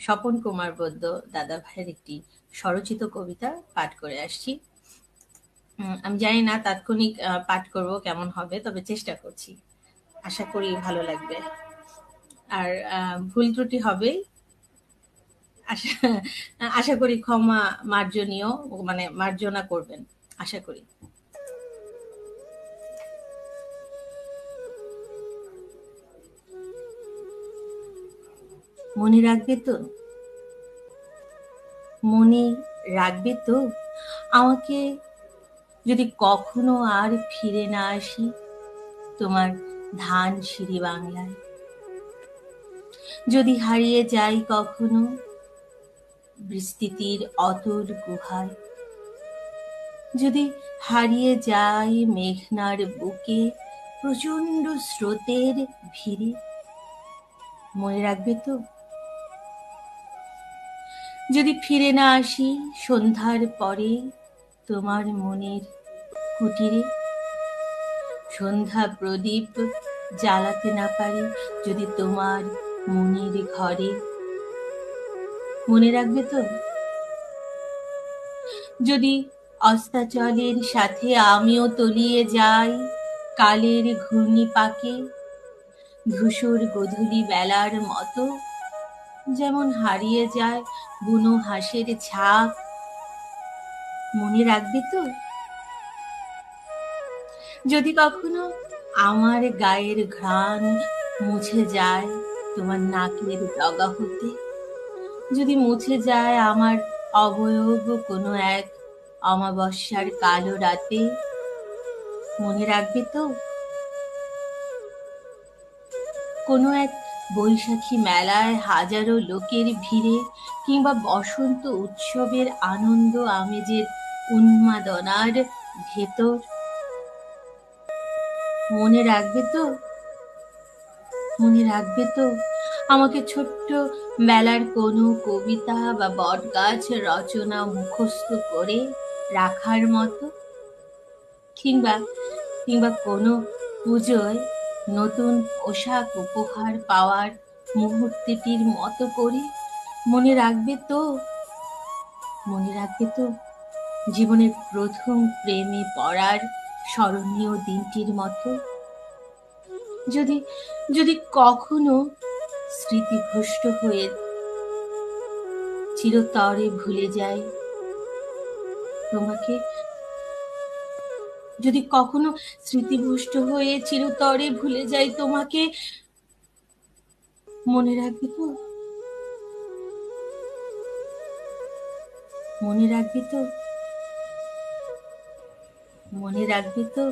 স্বপন কুমার বৈদ্য দাদা ভাইয়ের একটি স্বরচিত কবিতা পাঠ করে আসছি। আমি জানি না তাৎক্ষণিক পাঠ করব কেমন হবে, তবে চেষ্টা করছি। আশা করি ভালো লাগবে। আর ভুল ত্রুটি হবেই। আশা আশা করি ক্ষমা মার্জনীয়, মানে মার্জনা করবেন, আশা করি। মনে রাখবে তো, মনে রাখবে তো আমাকে, যদি কখনো আর ফিরে না আসি তোমার ধানসিঁড়ি বাংলায়। যদি হারিয়ে যাই কখনো বিস্তৃতির অতল গুহায়, যদি হারিয়ে যাই মেঘনার বুকে প্রচণ্ড স্রোতের ভিড়ে, মনে রাখবে তো? যদি ফিরে না আসি সন্ধ্যার পরে তোমার মনের কুটিরে, সন্ধ্যা প্রদীপ জ্বালাতে না পারি যদি তোমার মনের ঘরে, মনে রাখবে তো? যদি অস্তাচলের সাথে আমিও তলিয়ে যাই কালের ঘূর্ণিপাকে, ধূসর গোধূলি বেলার মতো যেমন হারিয়ে যায় বুনো হাঁসের ঝাঁক, মনে রাখবে তো? যদি কখনো আমার গায়ের ঘ্রাণ মুছে যায় তোমার নাকের ডগা হতে, যদি মুছে যায় আমার অবয়ব কোনো এক অমাবস্যার কালো রাতে, মনে রাখবে তো? কোনো এক বৈশাখী মেলায় হাজারো লোকের ভিড়ে, কিংবা বসন্ত উৎসবের আনন্দ আমেজের উন্মাদনার ভেতর, মনে রাখবে তো? মনে রাখবে তো আমাকে ছোট্ট বেলার কোনো কবিতা বা বটগাছ রচনা মুখস্থ করে রাখার মতো, কিংবা কিংবা কোনো পুজোয় নতুন পোশাক উপহার পাওয়ার মুহূর্তটির মতো করে, মনে রাখবে তো? মনে রাখবে তো জীবনের প্রথম প্রেমে পড়ার স্মরণীয় দিনটির মতো? যদি যদি কখনো স্মৃতিভ্রষ্ট হয়ে চিরতরে ভুলে যাই তোমাকে, যদি কখনো স্মৃতিভ্রষ্ট হয়ে চিরতরে ভুলে যাই তোমাকে, মনে রাখবে তো? মনে রাখবে তো? মনে রাখবে তো?